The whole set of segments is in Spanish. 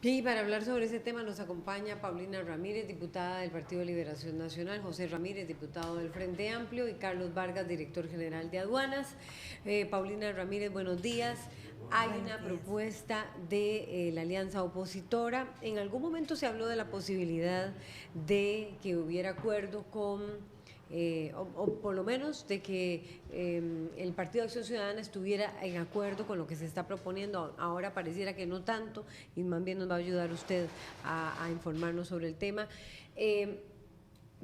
Y para hablar sobre ese tema nos acompaña Paulina Ramírez, diputada del Partido de Liberación Nacional, José Ramírez, diputado del Frente Amplio, y Carlos Vargas, director general de Aduanas. Paulina Ramírez, buenos días. Hay Buenos una días. propuesta de la alianza opositora. En algún momento se habló de la posibilidad de que hubiera acuerdo con o por lo menos de que el Partido de Acción Ciudadana estuviera en acuerdo con lo que se está proponiendo. Ahora pareciera que no tanto, y más bien nos va a ayudar usted a informarnos sobre el tema.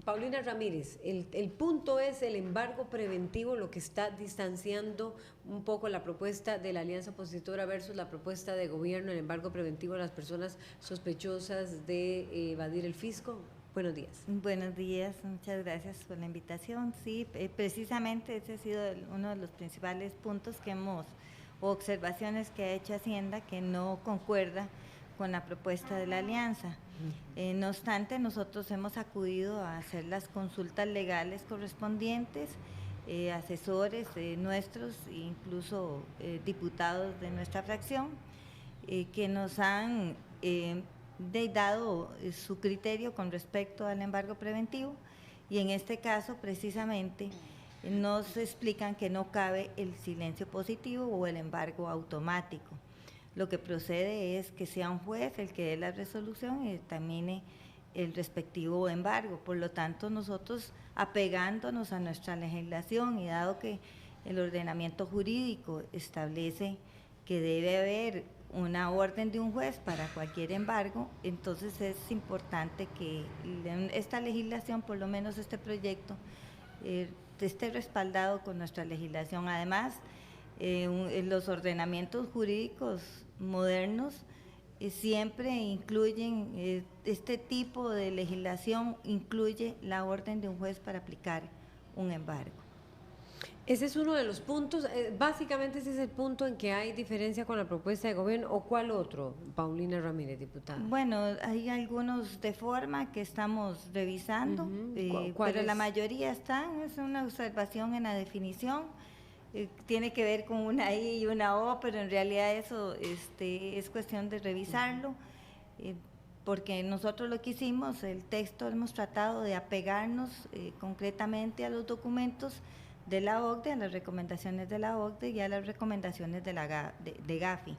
Paulina Ramírez, el punto es el embargo preventivo, lo que está distanciando un poco la propuesta de la alianza opositora versus la propuesta de gobierno, el embargo preventivo a las personas sospechosas de evadir el fisco. Buenos días. Buenos días, muchas gracias por la invitación. Sí, precisamente ese ha sido uno de los principales puntos o observaciones que ha hecho Hacienda, que no concuerda con la propuesta de la alianza. No obstante, nosotros hemos acudido a hacer las consultas legales correspondientes, asesores nuestros, incluso diputados de nuestra fracción, que nos han dado su criterio con respecto al embargo preventivo, y en este caso precisamente nos explican que no cabe el silencio positivo o el embargo automático. Lo que procede es que sea un juez el que dé la resolución y determine el respectivo embargo. Por lo tanto, nosotros, apegándonos a nuestra legislación y dado que el ordenamiento jurídico establece que debe haber una orden de un juez para cualquier embargo, entonces es importante que esta legislación, por lo menos este proyecto, esté respaldado con nuestra legislación. Además, los ordenamientos jurídicos modernos siempre incluyen, este tipo de legislación incluye la orden de un juez para aplicar un embargo. Ese es uno de los puntos, básicamente ese es el punto en que hay diferencia con la propuesta de gobierno. ¿O cuál otro, Paulina Ramírez, diputada? Bueno, hay algunos de forma que estamos revisando, pero la mayoría están, es una observación en la definición, tiene que ver con una I y una O, pero en realidad eso es cuestión de revisarlo, porque nosotros lo que hicimos, el texto hemos tratado de apegarnos concretamente a los documentos de la OCDE, a las recomendaciones de la OCDE y a las recomendaciones de Gafi,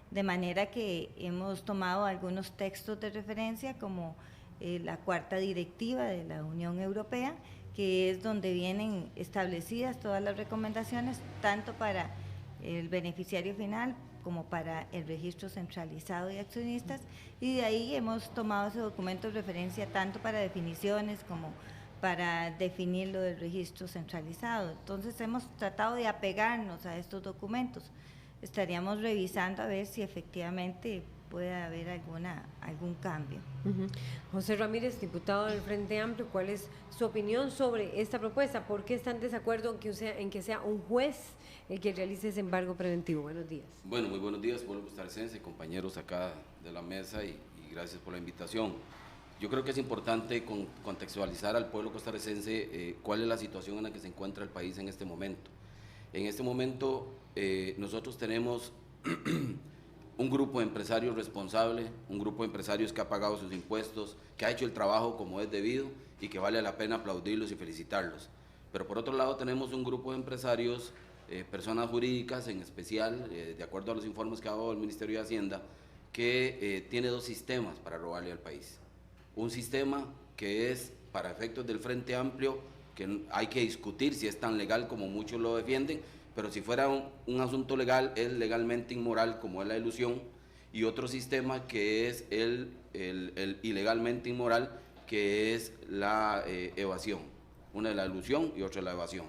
de manera que hemos tomado algunos textos de referencia como la cuarta directiva de la Unión Europea, que es donde vienen establecidas todas las recomendaciones, tanto para el beneficiario final como para el registro centralizado de accionistas, y de ahí hemos tomado ese documento de referencia tanto para definiciones como para definir lo del registro centralizado. Entonces hemos tratado de apegarnos a estos documentos. Estaríamos revisando a ver si efectivamente puede haber algún cambio. José Ramírez, diputado del Frente Amplio, ¿cuál es su opinión sobre esta propuesta? ¿Por qué está en desacuerdo en que sea un juez el que realice ese embargo preventivo? Buenos días. Bueno, muy buenos días, pueblo costarricense, compañeros acá de la mesa, y gracias por la invitación. Yo creo que es importante contextualizar al pueblo costarricense cuál es la situación en la que se encuentra el país en este momento. En este momento nosotros tenemos un grupo de empresarios responsable, un grupo de empresarios que ha pagado sus impuestos, que ha hecho el trabajo como es debido y que vale la pena aplaudirlos y felicitarlos. Pero por otro lado tenemos un grupo de empresarios, personas jurídicas en especial, de acuerdo a los informes que ha dado el Ministerio de Hacienda, que tiene dos sistemas para robarle al país. Un sistema que es para efectos del Frente Amplio, que hay que discutir si es tan legal como muchos lo defienden, pero si fuera un asunto legal, es legalmente inmoral, como es la elusión, y otro sistema que es el ilegalmente inmoral, que es la evasión. Una es la elusión y otra es la evasión.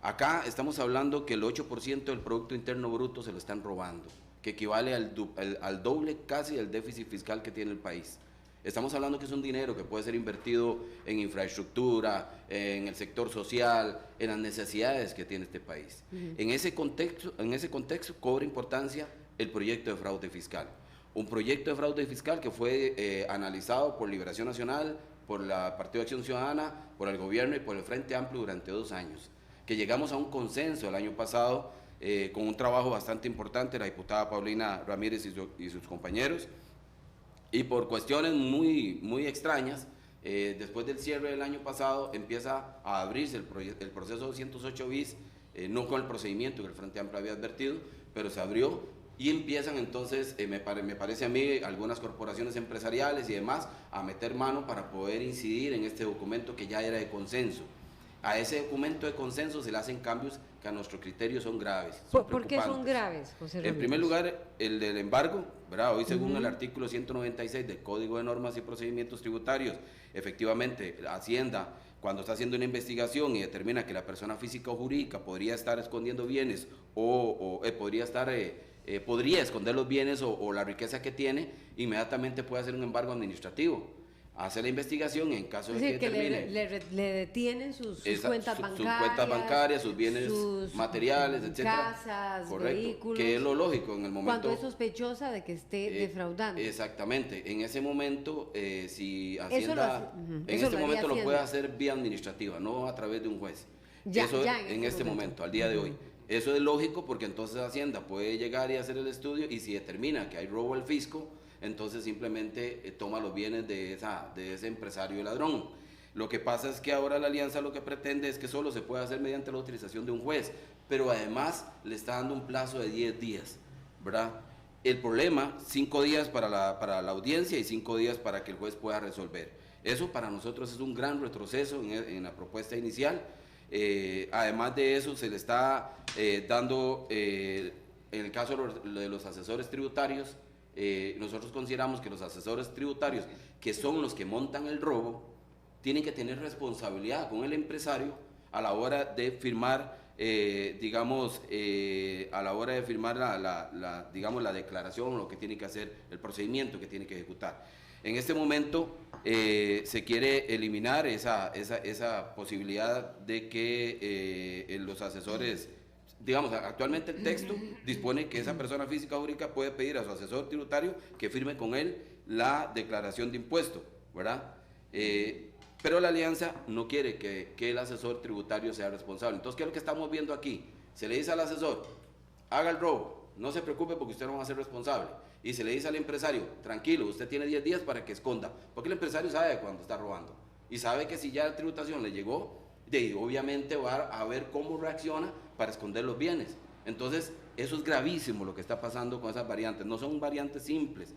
Acá estamos hablando que el 8% del Producto Interno Bruto se lo están robando, que equivale al doble casi del déficit fiscal que tiene el país. Estamos hablando que es un dinero que puede ser invertido en infraestructura, en el sector social, en las necesidades que tiene este país. En ese contexto cobra importancia el proyecto de fraude fiscal. Un proyecto de fraude fiscal que fue analizado por Liberación Nacional, por la Partido de Acción Ciudadana, por el gobierno y por el Frente Amplio durante 2 años. Que llegamos a un consenso el año pasado con un trabajo bastante importante, la diputada Paulina Ramírez y sus compañeros, Y por cuestiones muy extrañas, después del cierre del año pasado empieza a abrirse el proceso 208 bis, no con el procedimiento que el Frente Amplio había advertido, pero se abrió y empiezan entonces, me parece a mí, algunas corporaciones empresariales y demás a meter mano para poder incidir en este documento que ya era de consenso. A ese documento de consenso se le hacen cambios que a nuestro criterio son graves. ¿Por qué son graves, José Ramírez? En primer lugar, el del embargo, ¿verdad? Hoy según el artículo 196 del Código de Normas y Procedimientos Tributarios, efectivamente, Hacienda, cuando está haciendo una investigación y determina que la persona física o jurídica podría estar escondiendo bienes podría esconder los bienes o la riqueza que tiene, inmediatamente puede hacer un embargo administrativo. Hace la investigación y en caso de que determine... le detienen sus cuentas bancarias. Sus cuentas bancarias, sus bienes materiales, etcétera. Casas, correcto, vehículos. que es lo lógico en el momento... Cuando es sospechosa de que esté defraudando. Exactamente. En ese momento, si Hacienda... lo puede hacer vía administrativa, no a través de un juez. En este momento, al día de hoy. Eso es lógico porque entonces Hacienda puede llegar y hacer el estudio y si determina que hay robo al fisco, entonces simplemente toma los bienes de ese empresario ladrón. Lo que pasa es que ahora la alianza lo que pretende es que solo se puede hacer mediante la utilización de un juez, pero además le está dando un plazo de 10 días, ¿verdad? El problema, 5 días para la audiencia y 5 días para que el juez pueda resolver. Eso para nosotros es un gran retroceso en la propuesta inicial. Además de eso, se le está dando, en el caso de los asesores tributarios, nosotros consideramos que los asesores tributarios, que son los que montan el robo, tienen que tener responsabilidad con el empresario a la hora de firmar, a la hora de firmar la declaración, lo que tiene que hacer, el procedimiento que tiene que ejecutar. En este momento se quiere eliminar esa posibilidad de que los asesores, actualmente el texto dispone que esa persona física o jurídica puede pedir a su asesor tributario que firme con él la declaración de impuesto, ¿verdad? Pero la alianza no quiere que el asesor tributario sea responsable. Entonces, ¿qué es lo que estamos viendo aquí? Se le dice al asesor, haga el robo, no se preocupe porque usted no va a ser responsable. Y se le dice al empresario, tranquilo, usted tiene 10 días para que esconda, porque el empresario sabe cuando está robando y sabe que si ya la tributación le llegó, obviamente va a ver cómo reacciona para esconder los bienes. Entonces, eso es gravísimo lo que está pasando con esas variantes, no son variantes simples.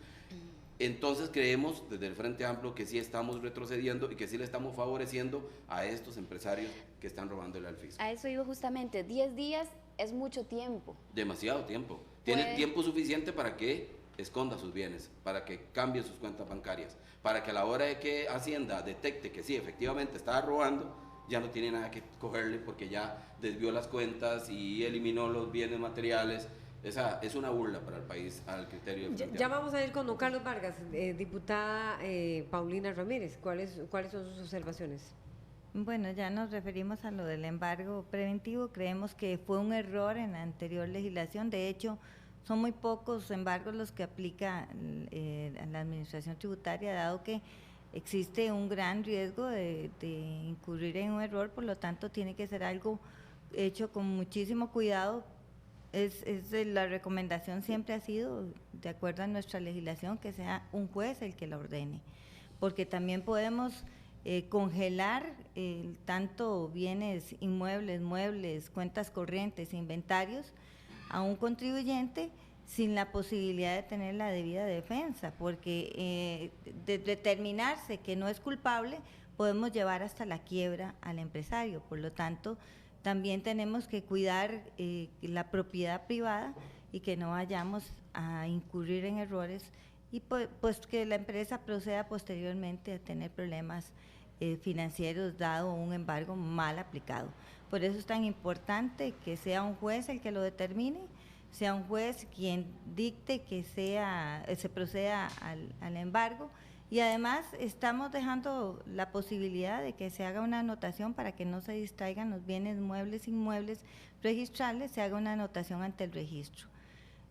Entonces creemos desde el Frente Amplio que sí estamos retrocediendo y que sí le estamos favoreciendo a estos empresarios que están robándole al fisco. A eso iba justamente, 10 días es mucho tiempo. Demasiado tiempo. Tiene tiempo suficiente para que esconda sus bienes, para que cambie sus cuentas bancarias, para que a la hora de que Hacienda detecte que sí, efectivamente estaba robando, ya no tiene nada que cogerle porque ya desvió las cuentas y eliminó los bienes materiales. Esa es una burla para el país al criterio del Frente Ya vamos a ir con don Carlos Vargas. Diputada Paulina Ramírez, ¿cuáles son sus observaciones? Bueno, ya nos referimos a lo del embargo preventivo. Creemos que fue un error en la anterior legislación. De hecho, son muy pocos embargos los que aplica la administración tributaria, dado que existe un gran riesgo de incurrir en un error, por lo tanto tiene que ser algo hecho con muchísimo cuidado. La recomendación siempre ha sido, de acuerdo a nuestra legislación, que sea un juez el que la ordene, porque también podemos congelar tanto bienes inmuebles, muebles, cuentas corrientes, inventarios, a un contribuyente sin la posibilidad de tener la debida defensa, porque de determinarse que no es culpable, podemos llevar hasta la quiebra al empresario. Por lo tanto, también tenemos que cuidar la propiedad privada y que no vayamos a incurrir en errores y pues que la empresa proceda posteriormente a tener problemas financieros dado un embargo mal aplicado. Por eso es tan importante que sea un juez el que lo determine, sea un juez quien dicte que se proceda al embargo, y además estamos dejando la posibilidad de que se haga una anotación para que no se distraigan los bienes muebles, inmuebles registrables, se haga una anotación ante el registro.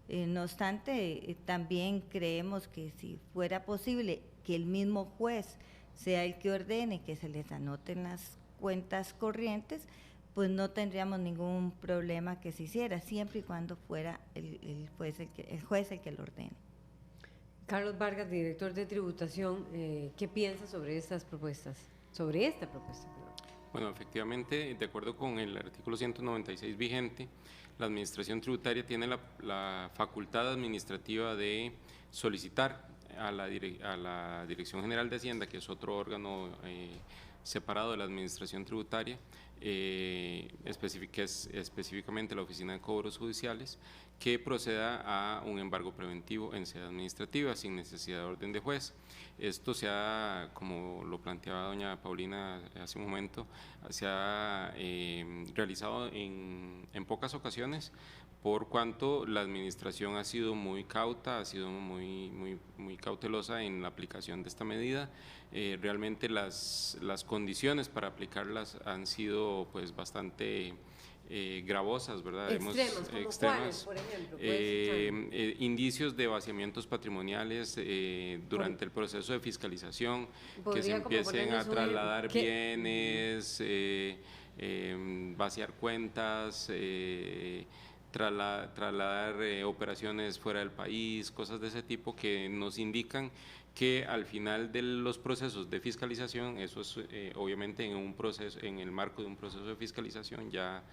No obstante, también creemos que si fuera posible que el mismo juez sea el que ordene que se les anoten las cuentas corrientes, pues no tendríamos ningún problema que se hiciera, siempre y cuando fuera el juez el que lo ordene. Carlos Vargas, director de tributación, ¿qué piensa sobre estas propuestas? Sobre esta propuesta, perdón. Bueno, efectivamente, de acuerdo con el artículo 196 vigente, la Administración Tributaria tiene la facultad administrativa de solicitar a la Dirección General de Hacienda, que es otro órgano separado de la Administración Tributaria, que es específicamente la Oficina de Cobros Judiciales, que proceda a un embargo preventivo en sede administrativa sin necesidad de orden de juez. Esto se ha, como lo planteaba doña Paulina hace un momento, se ha realizado en pocas ocasiones, por cuanto la administración ha sido muy cauta, ha sido muy cautelosa en la aplicación de esta medida. Realmente las condiciones para aplicarlas han sido pues bastante gravosas, ¿verdad? Extremas, ¿como cuáles, por ejemplo? Indicios de vaciamientos patrimoniales durante el proceso de fiscalización, que se empiecen a trasladar bienes, vaciar cuentas, trasladar operaciones fuera del país, cosas de ese tipo que nos indican que al final de los procesos de fiscalización, eso es obviamente en un proceso, en el marco de un proceso de fiscalización ya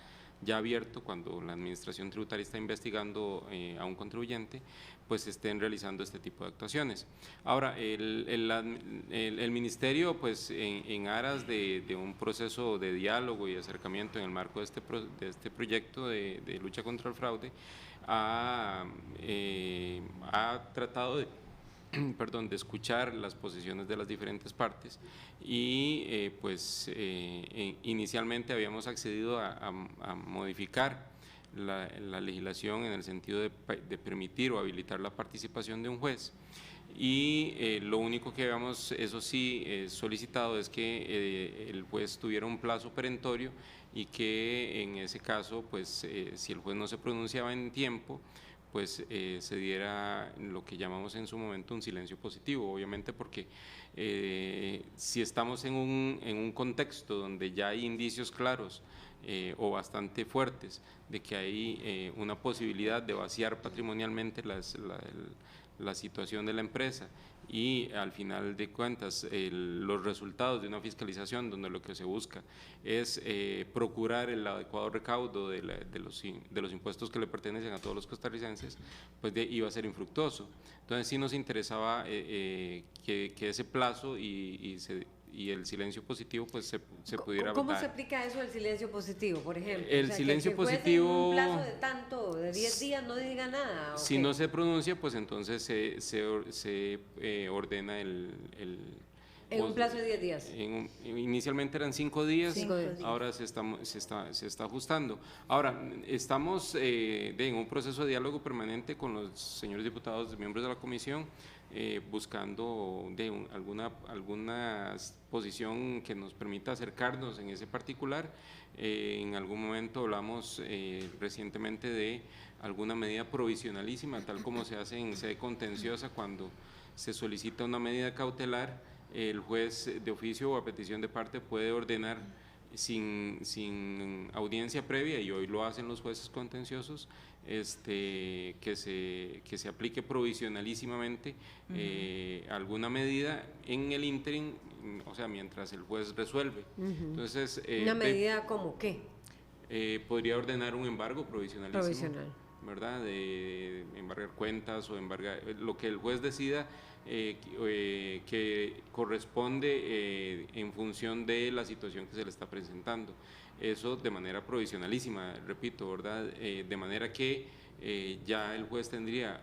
abierto, cuando la Administración Tributaria está investigando a un contribuyente, pues estén realizando este tipo de actuaciones. Ahora, el Ministerio, pues en aras de un proceso de diálogo y acercamiento en el marco de este proyecto de lucha contra el fraude, ha tratado de de escuchar las posiciones de las diferentes partes y inicialmente habíamos accedido a modificar la legislación en el sentido de permitir o habilitar la participación de un juez, y lo único que habíamos, eso sí, solicitado es que el juez tuviera un plazo perentorio y que en ese caso, pues si el juez no se pronunciaba en tiempo, pues se diera lo que llamamos en su momento un silencio positivo, obviamente porque si estamos en un contexto donde ya hay indicios claros o bastante fuertes de que hay una posibilidad de vaciar patrimonialmente la situación de la empresa, y al final de cuentas los resultados de una fiscalización donde lo que se busca es procurar el adecuado recaudo de los impuestos que le pertenecen a todos los costarricenses, pues iba a ser infructuoso. Entonces sí nos interesaba que ese plazo y el silencio positivo pues se pudiera ¿Cómo dar. se aplica eso del silencio positivo, por ejemplo? El silencio positivo, en un plazo de tanto, de 10 días, no diga nada. Si no se pronuncia, pues entonces se ordena en un plazo de 10 días. Inicialmente eran 5 días, 5 días. ahora se está ajustando. Ahora, estamos en un proceso de diálogo permanente con los señores diputados, miembros de la comisión, buscando alguna posición que nos permita acercarnos en ese particular. En algún momento hablamos recientemente de alguna medida provisionalísima, tal como se hace en sede contenciosa cuando se solicita una medida cautelar. El juez de oficio o a petición de parte puede ordenar sin audiencia previa, y hoy lo hacen los jueces contenciosos, que se aplique provisionalísimamente alguna medida en el ínterin, o sea, mientras el juez resuelve. Entonces, ¿una medida como qué? Podría ordenar un embargo provisionalísimo, provisional, ¿verdad? De embargar cuentas o embargar lo que el juez decida, que corresponde en función de la situación que se le está presentando. Eso de manera provisionalísima, repito, ¿verdad? De manera que ya el juez tendría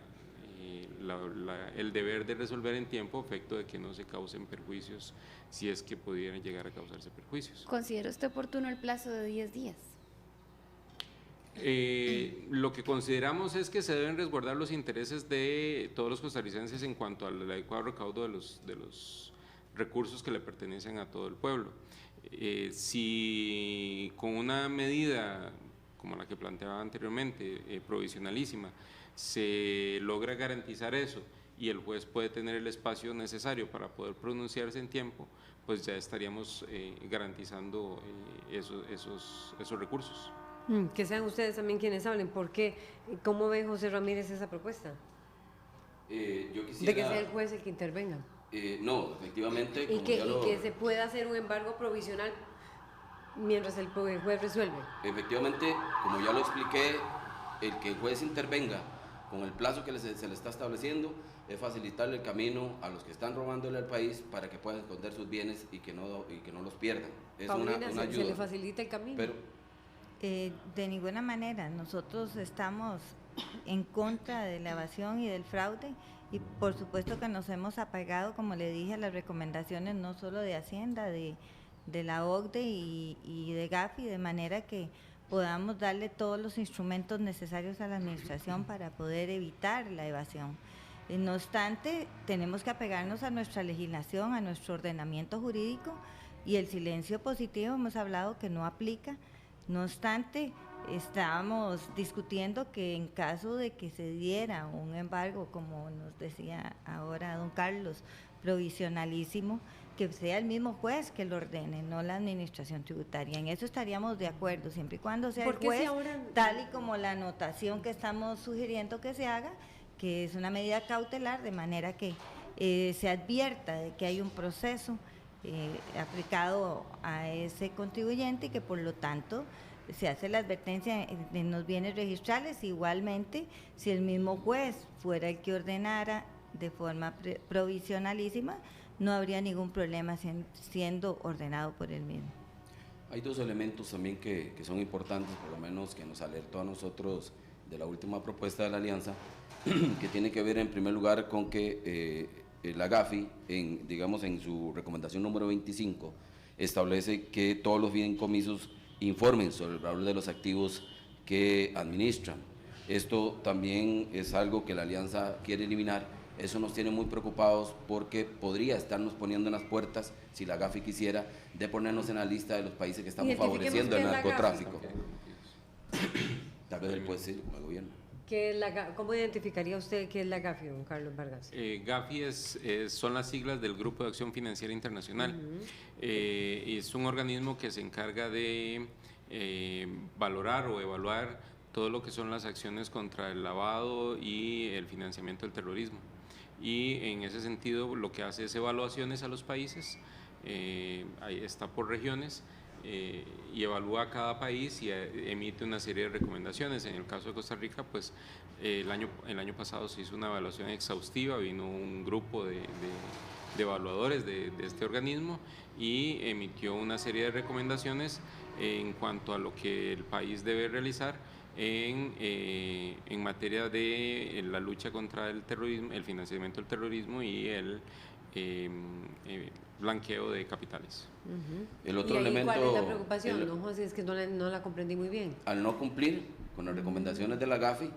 el deber de resolver en tiempo, efecto de que no se causen perjuicios, si es que pudieran llegar a causarse perjuicios. ¿Considera usted oportuno el plazo de 10 días? Lo que consideramos es que se deben resguardar los intereses de todos los costarricenses en cuanto al adecuado recaudo de los recursos que le pertenecen a todo el pueblo. Si con una medida como la que planteaba anteriormente, provisionalísima, se logra garantizar eso y el juez puede tener el espacio necesario para poder pronunciarse en tiempo, pues ya estaríamos garantizando esos recursos. Que sean ustedes también quienes hablen, porque ¿cómo ve José Ramírez esa propuesta? Yo de que quisiera... sea el juez el que intervenga. No, efectivamente... Y que se pueda hacer un embargo provisional mientras el juez resuelve. Efectivamente, como ya lo expliqué, el que el juez intervenga con el plazo que se le está estableciendo es facilitarle el camino a los que están robándole al país para que puedan esconder sus bienes y que no los pierdan. Es Paulina, una ayuda. se le facilita el camino. Pero, De ninguna manera, nosotros estamos en contra de la evasión y del fraude y por supuesto que nos hemos apegado, como le dije, a las recomendaciones no solo de Hacienda, de la OCDE y de Gafi, de manera que podamos darle todos los instrumentos necesarios a la administración para poder evitar la evasión. No obstante, tenemos que apegarnos a nuestra legislación, a nuestro ordenamiento jurídico, y el silencio positivo hemos hablado que no aplica. No obstante, estábamos discutiendo que en caso de que se diera un embargo, como nos decía ahora don Carlos, provisionalísimo, que sea el mismo juez que lo ordene, no la administración tributaria. En eso estaríamos de acuerdo, siempre y cuando sea el juez, tal y como la anotación que estamos sugiriendo que se haga, que es una medida cautelar, de manera que se advierta de que hay un proceso aplicado a ese contribuyente y que por lo tanto se hace la advertencia en los bienes registrales. Igualmente, si el mismo juez fuera el que ordenara de forma provisionalísima, no habría ningún problema siendo ordenado por él mismo. hay dos elementos también que son importantes, por lo menos que nos alertó a nosotros de la última propuesta de la Alianza, que tiene que ver en primer lugar con que la GAFI, en su recomendación número 25, establece que todos los fideicomisos informen sobre el valor de los activos que administran. Esto también es algo que la Alianza quiere eliminar. Eso nos tiene muy preocupados porque podría estarnos poniendo en las puertas, si la GAFI quisiera, de ponernos en la lista de los países que estamos favoreciendo el narcotráfico. Tal vez él puede ser como el gobierno. ¿Cómo identificaría usted qué es la GAFI, don Carlos Vargas? GAFI son las siglas del Grupo de Acción Financiera Internacional. Es un organismo que se encarga de valorar o evaluar todo lo que son las acciones contra el lavado y el financiamiento del terrorismo. Y en ese sentido lo que hace es evaluaciones a los países, ahí está por regiones, y evalúa a cada país y emite una serie de recomendaciones. En el caso de Costa Rica, pues el año pasado se hizo una evaluación exhaustiva, vino un grupo de evaluadores de este organismo y emitió una serie de recomendaciones en cuanto a lo que el país debe realizar en materia de la lucha contra el terrorismo, el financiamiento del terrorismo y el blanqueo de capitales. El otro elemento, ¿cuál es la preocupación? No, José, es que no la comprendí muy bien. Al no cumplir con las recomendaciones de la GAFI,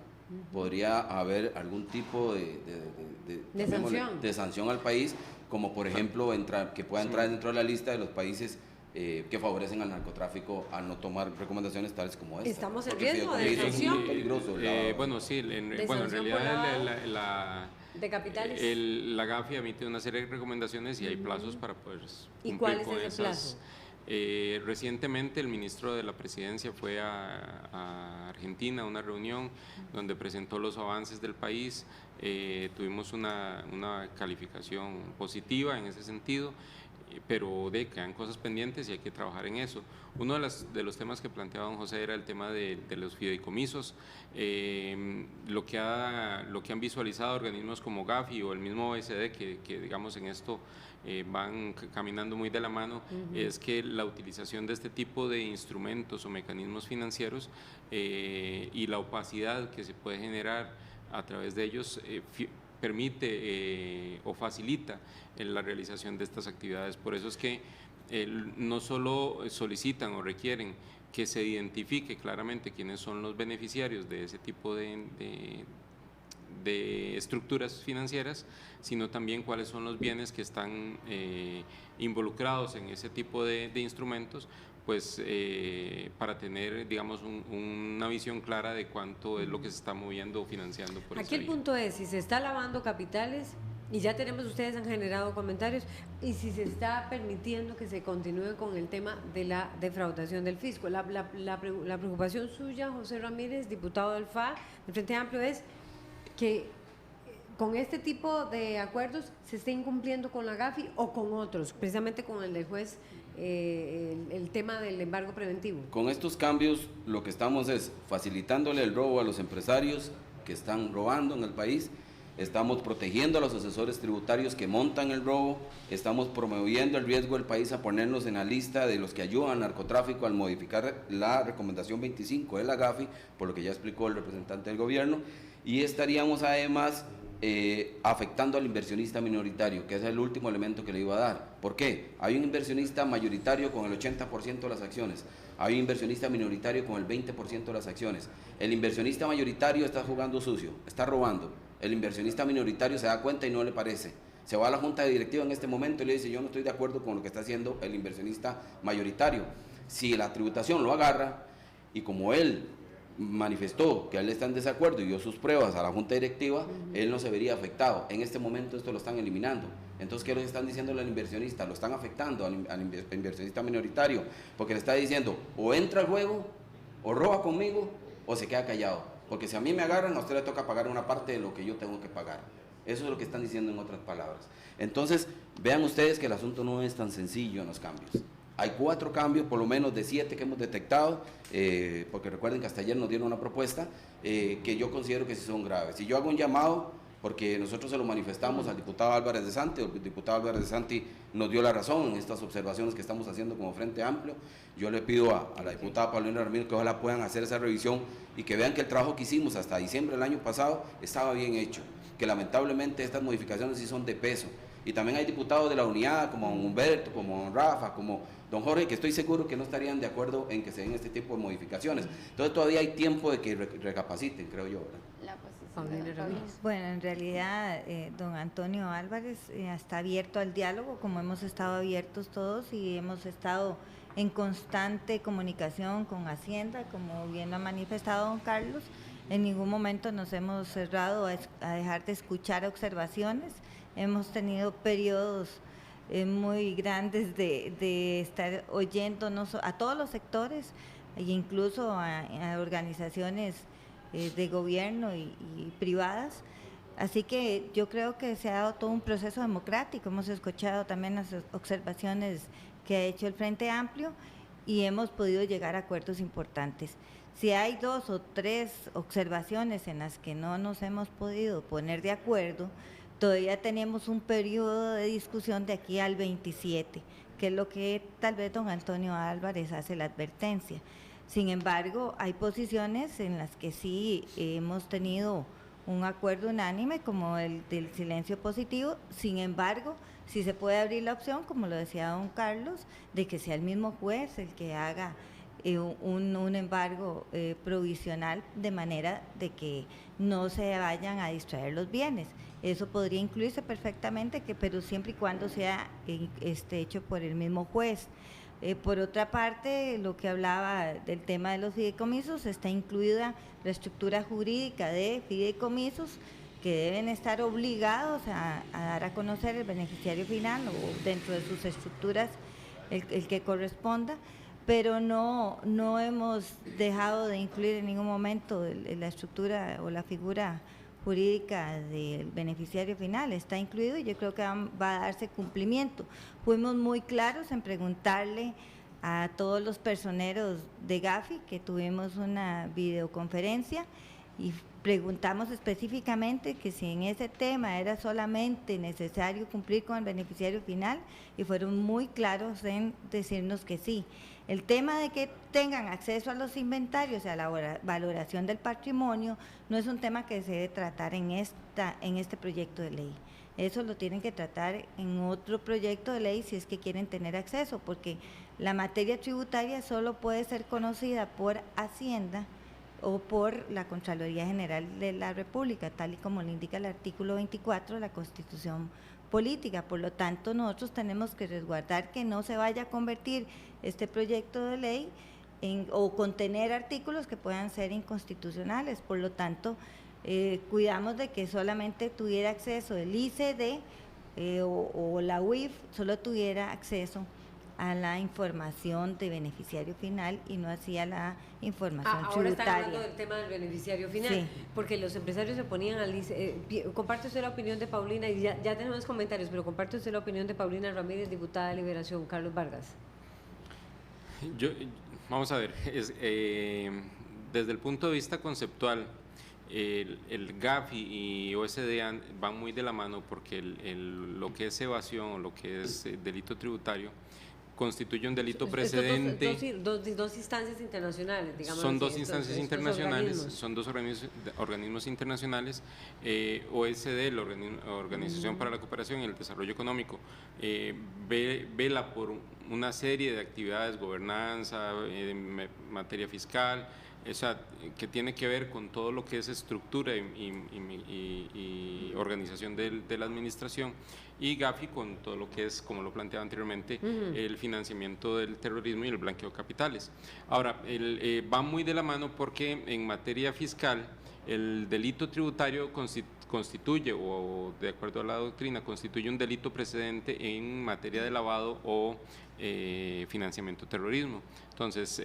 podría haber algún tipo de sanción al país, como por ejemplo que pueda entrar dentro de la lista de los países que favorecen al narcotráfico al no tomar recomendaciones tales como esta. ¿Estamos en riesgo de sanción? Bueno, sí, en realidad de capitales. La GAFI emite una serie de recomendaciones y hay plazos para poder cumplir. ¿Y cuál es con ese esas. plazo? Recientemente el ministro de la Presidencia fue a Argentina a una reunión donde presentó los avances del país. Tuvimos una calificación positiva en ese sentido, pero quedan cosas pendientes y hay que trabajar en eso. Uno de los temas que planteaba don José era el tema de los fideicomisos. Lo que han visualizado organismos como GAFI o el mismo OECD, que digamos en esto van caminando muy de la mano, es que la utilización de este tipo de instrumentos o mecanismos financieros y la opacidad que se puede generar a través de ellos permite o facilita la realización de estas actividades. Por eso es que no solo solicitan o requieren que se identifique claramente quiénes son los beneficiarios de ese tipo de estructuras financieras, sino también cuáles son los bienes que están involucrados en ese tipo de instrumentos, pues para tener, digamos, una visión clara de cuánto es lo que se está moviendo o financiando por esa Aquí el vía. punto es, si se está lavando capitales, y ya ustedes han generado comentarios, y si se está permitiendo que se continúe con el tema de la defraudación del fisco. La preocupación suya, José Ramírez, diputado del FA, del Frente Amplio, es que con este tipo de acuerdos se está incumpliendo con la GAFI o con otros, precisamente con el del juez, el tema del embargo preventivo? Con estos cambios lo que estamos es facilitándole el robo a los empresarios que están robando en el país, estamos protegiendo a los asesores tributarios que montan el robo, estamos promoviendo el riesgo del país a ponernos en la lista de los que ayudan al narcotráfico al modificar la recomendación 25 de la GAFI, por lo que ya explicó el representante del gobierno, y estaríamos además afectando al inversionista minoritario, que es el último elemento que le iba a dar. ¿Por qué? Hay un inversionista mayoritario con el 80% de las acciones, hay un inversionista minoritario con el 20% de las acciones. El inversionista mayoritario está jugando sucio, está robando. El inversionista minoritario se da cuenta y no le parece. Se va a la junta de directiva en este momento y le dice: yo no estoy de acuerdo con lo que está haciendo el inversionista mayoritario. Si la tributación lo agarra, y como él manifestó que él está en desacuerdo y dio sus pruebas a la junta directiva, él no se vería afectado. En este momento esto lo están eliminando. Entonces, ¿qué es lo que están diciendo al inversionista? Lo están afectando al inversionista minoritario, porque le está diciendo: o entra al juego, o roba conmigo, o se queda callado. Porque si a mí me agarran, a usted le toca pagar una parte de lo que yo tengo que pagar. Eso es lo que están diciendo en otras palabras. Entonces, vean ustedes que el asunto no es tan sencillo en los cambios. Hay 4 cambios, por lo menos de 7 que hemos detectado, porque recuerden que hasta ayer nos dieron una propuesta que yo considero que sí son graves. Si yo hago un llamado, porque nosotros se lo manifestamos al diputado Álvarez de Santi, el diputado Álvarez de Santi nos dio la razón en estas observaciones que estamos haciendo como Frente Amplio. Yo le pido a la diputada Paulina Ramírez que ojalá puedan hacer esa revisión y que vean que el trabajo que hicimos hasta diciembre del año pasado estaba bien hecho, que lamentablemente estas modificaciones sí son de peso. Y también hay diputados de la unidad, como don Humberto, como don Rafa, como don Jorge, que estoy seguro que no estarían de acuerdo en que se den este tipo de modificaciones. Entonces todavía hay tiempo de que recapaciten, creo yo, ¿verdad? La posición Paulina de Ramírez. Bueno, en realidad, don Antonio Álvarez está abierto al diálogo, como hemos estado abiertos todos y hemos estado en constante comunicación con Hacienda, como bien lo ha manifestado don Carlos. En ningún momento nos hemos cerrado a dejar de escuchar observaciones. Hemos tenido periodos muy grandes de estar oyéndonos a todos los sectores e incluso a organizaciones de gobierno y privadas. Así que yo creo que se ha dado todo un proceso democrático. Hemos escuchado también las observaciones que ha hecho el Frente Amplio y hemos podido llegar a acuerdos importantes. Si hay 2 o 3 observaciones en las que no nos hemos podido poner de acuerdo, todavía tenemos un periodo de discusión de aquí al 27, que es lo que tal vez don Antonio Álvarez hace la advertencia. Sin embargo, hay posiciones en las que sí hemos tenido un acuerdo unánime, como el del silencio positivo. Sin embargo, sí se puede abrir la opción, como lo decía don Carlos, de que sea el mismo juez el que haga un embargo provisional, de manera de que no se vayan a distraer los bienes. Eso podría incluirse perfectamente, pero siempre y cuando sea hecho por el mismo juez. Por otra parte, lo que hablaba del tema de los fideicomisos, está incluida la estructura jurídica de fideicomisos que deben estar obligados a dar a conocer el beneficiario final o dentro de sus estructuras el que corresponda, pero no hemos dejado de incluir en ningún momento la estructura o la figura jurídica del beneficiario final. Está incluido y yo creo que va a darse cumplimiento. Fuimos muy claros en preguntarle a todos los personeros de GAFI, que tuvimos una videoconferencia, y preguntamos específicamente que si en ese tema era solamente necesario cumplir con el beneficiario final, y fueron muy claros en decirnos que sí. El tema de que tengan acceso a los inventarios y a la valoración del patrimonio no es un tema que se debe tratar en este proyecto de ley. Eso lo tienen que tratar en otro proyecto de ley si es que quieren tener acceso, porque la materia tributaria solo puede ser conocida por Hacienda o por la Contraloría General de la República, tal y como lo indica el artículo 24 de la Constitución Política. Por lo tanto, nosotros tenemos que resguardar que no se vaya a convertir este proyecto de ley o contener artículos que puedan ser inconstitucionales. Por lo tanto, cuidamos de que solamente tuviera acceso el ICD o la UIF, solo tuviera acceso a la información de beneficiario final y no hacía la información Ahora están tributaria. hablando del tema del beneficiario final, Sí. porque los empresarios se ponían al comparte usted la opinión de Paulina, y ya tenemos comentarios, pero comparte usted la opinión de Paulina Ramírez, diputada de Liberación. Carlos Vargas. Vamos a ver, desde el punto de vista conceptual, el GAFI y OSD van muy de la mano, porque lo que es evasión o lo que es delito tributario constituye un delito precedente. Dos instancias internacionales, digamos. Son así, dos instancias internacionales, son dos organismos internacionales. OSD, la Organización para la Cooperación y el Desarrollo Económico, vela por una serie de actividades, gobernanza, materia fiscal, o sea, que tiene que ver con todo lo que es estructura y organización de la administración, y GAFI con todo lo que es, como lo planteaba anteriormente, el financiamiento del terrorismo y el blanqueo de capitales. Ahora, va muy de la mano, porque en materia fiscal el delito tributario constituye, o de acuerdo a la doctrina, constituye un delito precedente en materia de lavado o financiamiento de terrorismo. Entonces,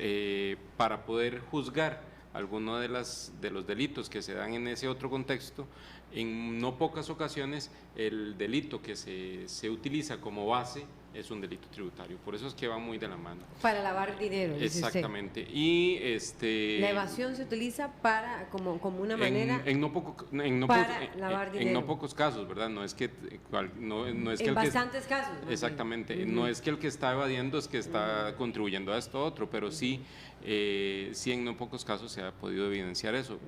para poder juzgar alguno de los delitos que se dan en ese otro contexto, en no pocas ocasiones el delito que se utiliza como base es un delito tributario. Por eso es que va muy de la mano. Para lavar dinero, dice Exactamente. usted. Y la evasión se utiliza como una manera en no lavar dinero. En no pocos casos, ¿verdad? No es que no es que en bastantes casos. Exactamente. No es que el que está evadiendo es que está contribuyendo a esto otro, pero sí en no pocos casos se ha podido evidenciar eso.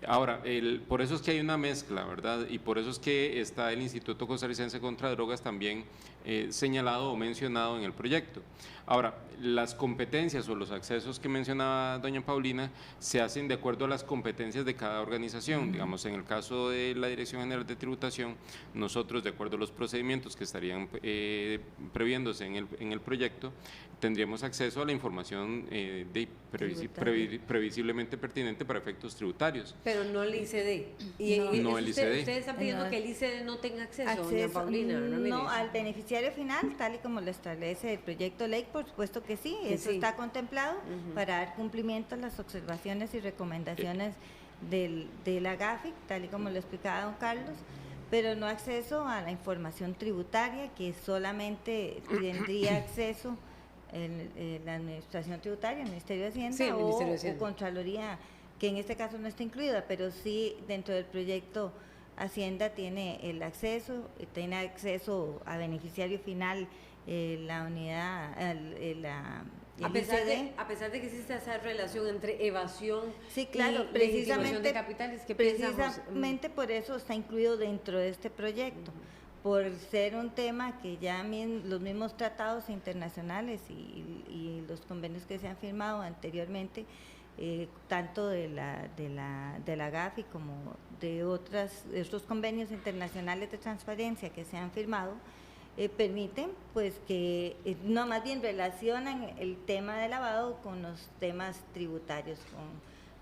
Ahora, por eso es que hay una mezcla, ¿verdad? Y por eso es que está el Instituto Costarricense contra Drogas también señalado o mencionado en el proyecto. Ahora, las competencias o los accesos que mencionaba doña Paulina se hacen de acuerdo a las competencias de cada organización. Digamos, en el caso de la Dirección General de Tributación, nosotros, de acuerdo a los procedimientos que estarían previéndose en el proyecto, tendríamos acceso a la información previsiblemente pertinente para efectos tributarios. Pero no el ICD. No el ICD. Ustedes están pidiendo que el ICD no tenga acceso, doña Paulina Ramírez. No, al beneficiario final, tal y como lo establece el proyecto de ley, por supuesto que sí, eso está contemplado para dar cumplimiento a las observaciones y recomendaciones de la GAFI, tal y como lo explicaba don Carlos, pero no acceso a la información tributaria, que solamente tendría acceso la Administración Tributaria, el Ministerio de Hacienda, o Contraloría, que en este caso no está incluida, pero sí dentro del proyecto Hacienda tiene el acceso, tiene acceso a beneficiario final, la unidad, a pesar de que existe esa relación entre evasión sí, claro, y legitimación de capitales, ¿qué pensamos? Precisamente por eso está incluido dentro de este proyecto, por ser un tema que ya los mismos tratados internacionales y los convenios que se han firmado anteriormente, tanto de la GAFI como de otros convenios internacionales de transparencia que se han firmado, permiten pues que no, más bien relacionan el tema de lavado con los temas tributarios, con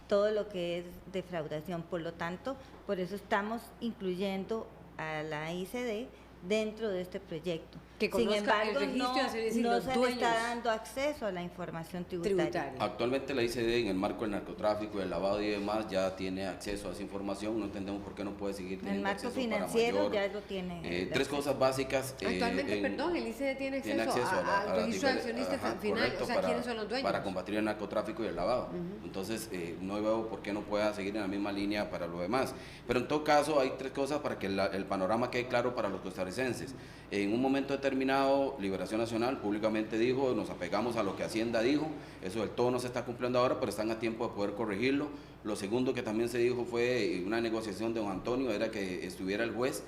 todo lo que es defraudación. Por lo tanto, por eso estamos incluyendo a la ICD dentro de este proyecto. Que sin embargo, el no se le está dando acceso a la información tributaria. Actualmente la ICD, en el marco del narcotráfico, del lavado y demás, ya tiene acceso a esa información. No entendemos por qué no puede seguir teniendo acceso. El marco financiero ya lo tiene. Tres cosas básicas. Actualmente, el ICD tiene acceso al registro de accionistas final. Correcto, o sea, ¿quiénes son los dueños? Para combatir el narcotráfico y el lavado. Entonces, no veo por qué no pueda seguir en la misma línea para lo demás. Pero en todo caso, hay tres cosas para que el panorama quede claro para los costarricenses. En un momento determinado, Liberación Nacional públicamente dijo, nos apegamos a lo que Hacienda dijo, eso del todo no se está cumpliendo ahora, pero están a tiempo de poder corregirlo. Lo segundo que también se dijo fue una negociación de don Antonio, era que estuviera el juez,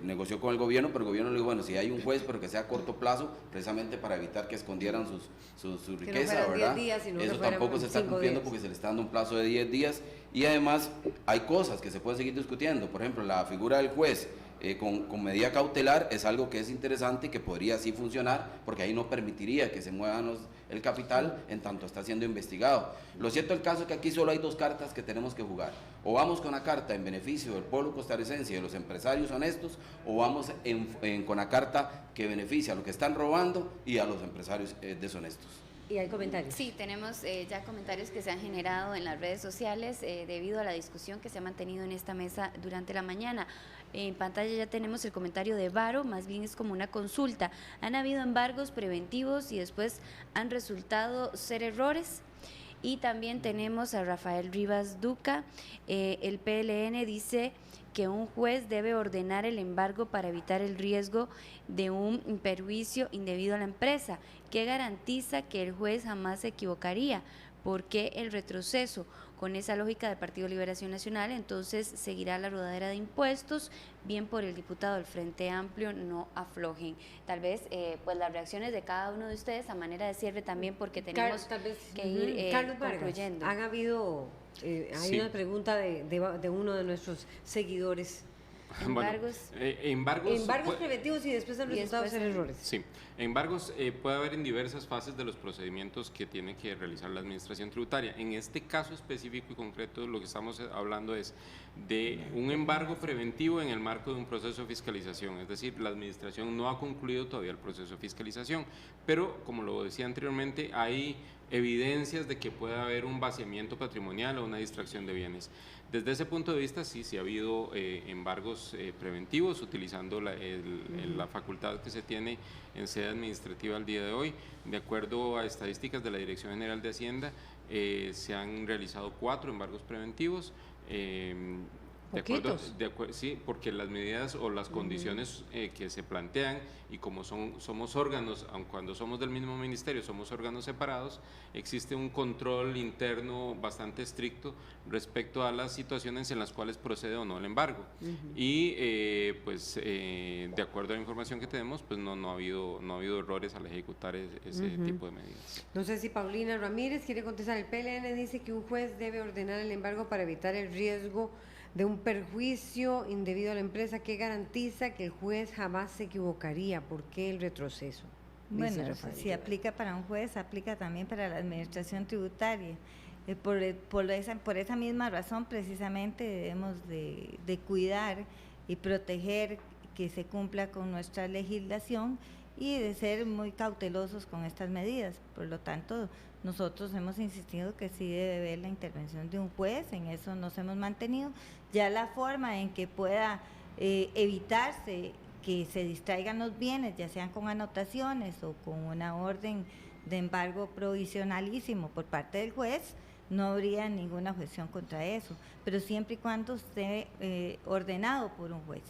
negoció con el gobierno, pero el gobierno le dijo, bueno, si hay un juez, pero que sea a corto plazo, precisamente para evitar que escondieran su riqueza, ¿verdad? Eso tampoco se está cumpliendo porque se le está dando un plazo de 10 días, y además hay cosas que se pueden seguir discutiendo, por ejemplo, la figura del juez. con medida cautelar es algo que es interesante y que podría así funcionar, porque ahí no permitiría que se muevan el capital en tanto está siendo investigado. Lo cierto del caso es que aquí solo hay dos cartas que tenemos que jugar: o vamos con la carta en beneficio del pueblo costarricense y de los empresarios honestos, o vamos con la carta que beneficia a los que están robando y a los empresarios deshonestos. ¿Y hay comentarios? Sí, tenemos ya comentarios que se han generado en las redes sociales debido a la discusión que se ha mantenido en esta mesa durante la mañana. En pantalla ya tenemos el comentario de Varo, más bien es como una consulta. ¿Han habido embargos preventivos y después han resultado ser errores? Y también tenemos a Rafael Rivas Duca, el PLN dice que un juez debe ordenar el embargo para evitar el riesgo de un perjuicio indebido a la empresa. ¿Qué garantiza que el juez jamás se equivocaría? ¿Por qué el retroceso? Con esa lógica del Partido Liberación Nacional, entonces seguirá la rodadera de impuestos, bien por el diputado del Frente Amplio, no aflojen. Tal vez pues las reacciones de cada uno de ustedes a manera de cierre también, porque tenemos que ir Carlos Vargas, concluyendo. han habido, hay una pregunta de uno de nuestros seguidores. Embargos. Embargos preventivos y después han resultado ser errores. Sí, embargos puede haber en diversas fases de los procedimientos que tiene que realizar la administración tributaria. En este caso específico y concreto, lo que estamos hablando es de un embargo preventivo en el marco de un proceso de fiscalización, es decir, la administración no ha concluido todavía el proceso de fiscalización, pero como lo decía anteriormente, hay evidencias de que puede haber un vaciamiento patrimonial o una distracción de bienes. Desde ese punto de vista, sí ha habido embargos preventivos utilizando la facultad que se tiene en sede administrativa al día de hoy. De acuerdo a estadísticas de la Dirección General de Hacienda, se han realizado 4 embargos preventivos. Sí, porque las medidas o las condiciones que se plantean, y como somos órganos, aun cuando somos del mismo ministerio, somos órganos separados, existe un control interno bastante estricto respecto a las situaciones en las cuales procede o no el embargo. Y de acuerdo a la información que tenemos, pues no ha habido errores al ejecutar ese tipo de medidas. No sé si Paulina Ramírez quiere contestar. El PLN dice que un juez debe ordenar el embargo para evitar el riesgo de un perjuicio indebido a la empresa. ¿Qué garantiza que el juez jamás se equivocaría? ¿Por qué el retroceso? Bueno, si aplica para un juez, aplica también para la administración tributaria. Por esa misma razón, precisamente, debemos de cuidar y proteger que se cumpla con nuestra legislación y de ser muy cautelosos con estas medidas. Por lo tanto, nosotros hemos insistido que sí debe haber la intervención de un juez, en eso nos hemos mantenido. Ya la forma en que pueda evitarse que se distraigan los bienes, ya sean con anotaciones o con una orden de embargo provisionalísimo por parte del juez, no habría ninguna objeción contra eso, pero siempre y cuando esté ordenado por un juez.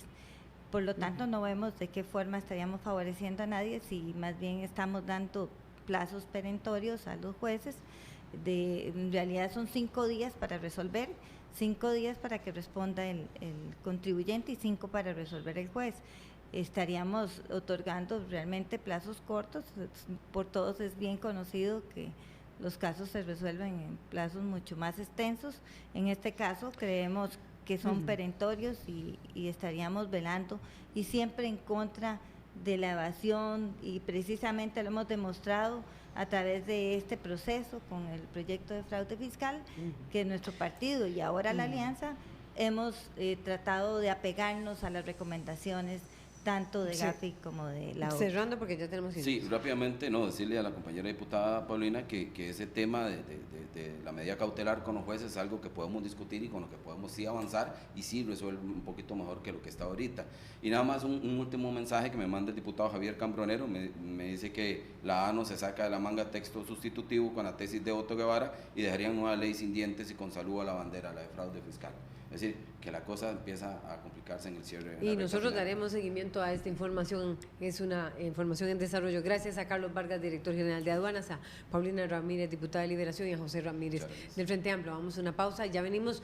Por lo tanto, no vemos de qué forma estaríamos favoreciendo a nadie, si más bien estamos dando plazos perentorios a los jueces. En realidad son 5 días para resolver, 5 días para que responda el contribuyente y 5 para resolver el juez. Estaríamos otorgando realmente plazos cortos. Por todos es bien conocido que los casos se resuelven en plazos mucho más extensos. En este caso creemos que son perentorios y estaríamos velando y siempre en contra de la evasión, y precisamente lo hemos demostrado a través de este proceso con el proyecto de fraude fiscal, que nuestro partido y ahora la Alianza hemos tratado de apegarnos a las recomendaciones tanto de Gafi como de la OCDE. Cerrando porque ya tenemos... Sí, rápidamente, decirle a la compañera diputada Paulina que ese tema de la medida cautelar con los jueces es algo que podemos discutir y con lo que podemos sí avanzar y sí resuelve un poquito mejor que lo que está ahorita. Y nada más un último mensaje que me manda el diputado Javier Cambronero, me dice que la ANO se saca de la manga texto sustitutivo con la tesis de Otto Guevara y dejarían nueva ley sin dientes y con saludo a la bandera, la de fraude fiscal. Es decir, que la cosa empieza a complicarse en el cierre. Y nosotros daremos seguimiento a esta información, es una información en desarrollo. Gracias a Carlos Vargas, director general de Aduanas, a Paulina Ramírez, diputada de Liberación, y a José Ramírez del Frente Amplio. Vamos a una pausa y ya venimos